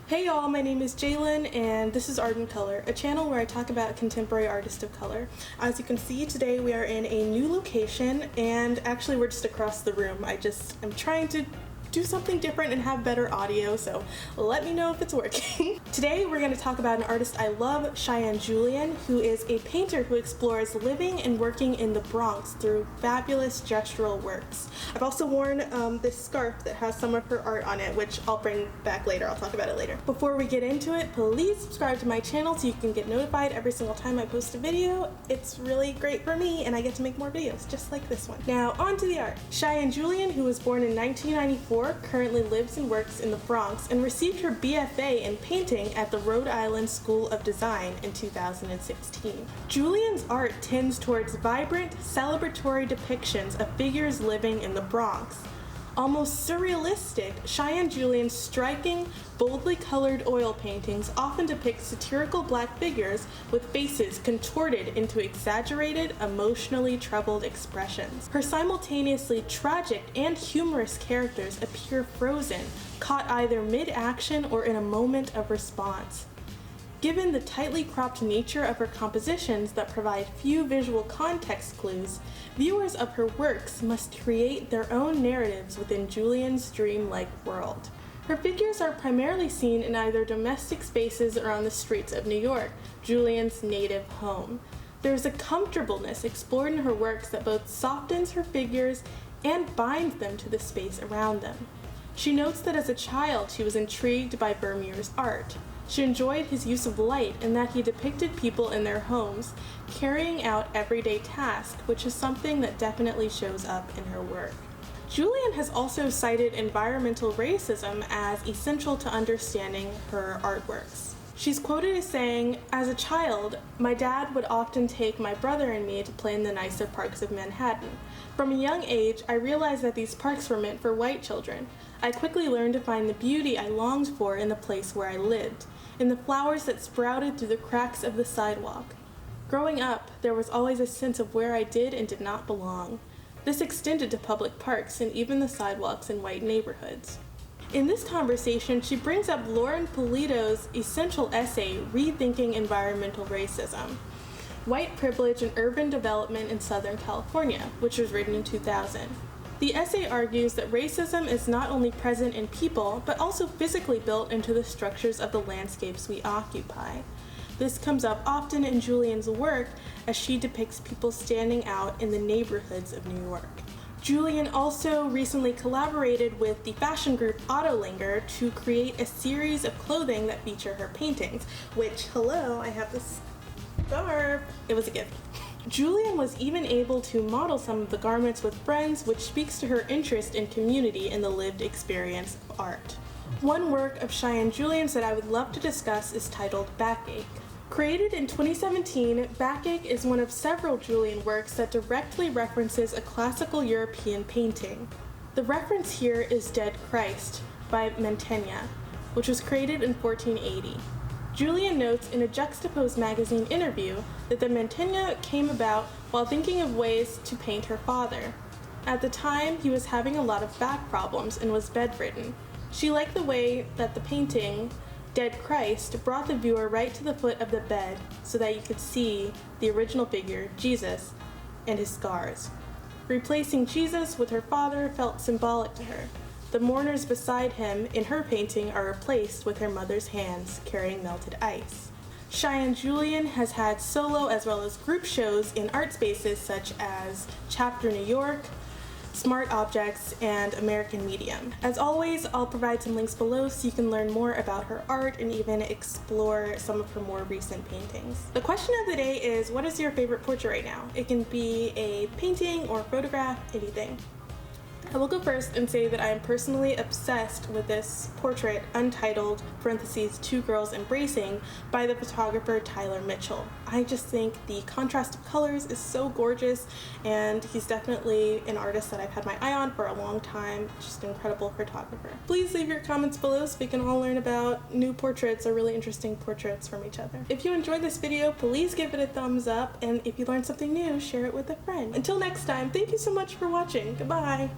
Hey y'all, my name is Jalen and this is Art in Color, a channel where I talk about contemporary artists of color. As you can see, today we are in a new location and actually we're just across the room. I'm trying to do something different and have better audio, so let me know if it's working. Today we're going to talk about an artist I love, Cheyenne Julien, who is a painter who explores living and working in the Bronx through fabulous gestural works. I've also worn this scarf that has some of her art on it, which I'll bring back later. I'll talk about it later. Before we get into it, please subscribe to my channel so you can get notified every single time I post a video. It's really great for me and I get to make more videos just like this one. Now on to the art. Cheyenne Julien, who was born in 1994, currently lives and works in the Bronx and received her BFA in painting at the Rhode Island School of Design in 2016. Julien's art tends towards vibrant, celebratory depictions of figures living in the Bronx. Almost surrealistic, Cheyenne Julien's striking, boldly colored oil paintings often depict satirical black figures with faces contorted into exaggerated, emotionally troubled expressions. Her simultaneously tragic and humorous characters appear frozen, caught either mid-action or in a moment of response. Given the tightly cropped nature of her compositions that provide few visual context clues, viewers of her works must create their own narratives within Julien's dreamlike world. Her figures are primarily seen in either domestic spaces or on the streets of New York, Julien's native home. There is a comfortableness explored in her works that both softens her figures and binds them to the space around them. She notes that as a child she was intrigued by Vermeer's art. She enjoyed his use of light and that he depicted people in their homes, carrying out everyday tasks, which is something that definitely shows up in her work. Julien has also cited environmental racism as essential to understanding her artworks. She's quoted as saying, "As a child, my dad would often take my brother and me to play in the nicer parks of Manhattan. From a young age, I realized that these parks were meant for white children. I quickly learned to find the beauty I longed for in the place where I lived, in the flowers that sprouted through the cracks of the sidewalk. Growing up, there was always a sense of where I did and did not belong. This extended to public parks and even the sidewalks in white neighborhoods." In this conversation, she brings up Lauren Pulido's essential essay, Rethinking Environmental Racism, White Privilege and Urban Development in Southern California, which was written in 2000. The essay argues that racism is not only present in people, but also physically built into the structures of the landscapes we occupy. This comes up often in Julien's work as she depicts people standing out in the neighborhoods of New York. Julien also recently collaborated with the fashion group Ottolinger to create a series of clothing that feature her paintings, which, hello, I have this scarf. It was a gift. Julien was even able to model some of the garments with friends, which speaks to her interest in community and the lived experience of art. One work of Cheyenne Julien's that I would love to discuss is titled Backache. Created in 2017, Backache is one of several Julien works that directly references a classical European painting. The reference here is Dead Christ by Mantegna, which was created in 1480. Julien notes in a Juxtaposed magazine interview that the Mantegna came about while thinking of ways to paint her father. At the time, he was having a lot of back problems and was bedridden. She liked the way that the painting, Dead Christ, brought the viewer right to the foot of the bed so that you could see the original figure, Jesus, and his scars. Replacing Jesus with her father felt symbolic to her. The mourners beside him in her painting are replaced with her mother's hands carrying melted ice. Cheyenne Julien has had solo as well as group shows in art spaces such as Chapter New York, Smart Objects, and American Medium. As always, I'll provide some links below so you can learn more about her art and even explore some of her more recent paintings. The question of the day is, what is your favorite portrait right now? It can be a painting or photograph, anything. I will go first and say that I am personally obsessed with this portrait, untitled, parentheses, Two Girls Embracing, by the photographer Tyler Mitchell. I just think the contrast of colors is so gorgeous, and he's definitely an artist that I've had my eye on for a long time. Just an incredible photographer. Please leave your comments below so we can all learn about new portraits or really interesting portraits from each other. If you enjoyed this video, please give it a thumbs up, and if you learned something new, share it with a friend. Until next time, thank you so much for watching. Goodbye!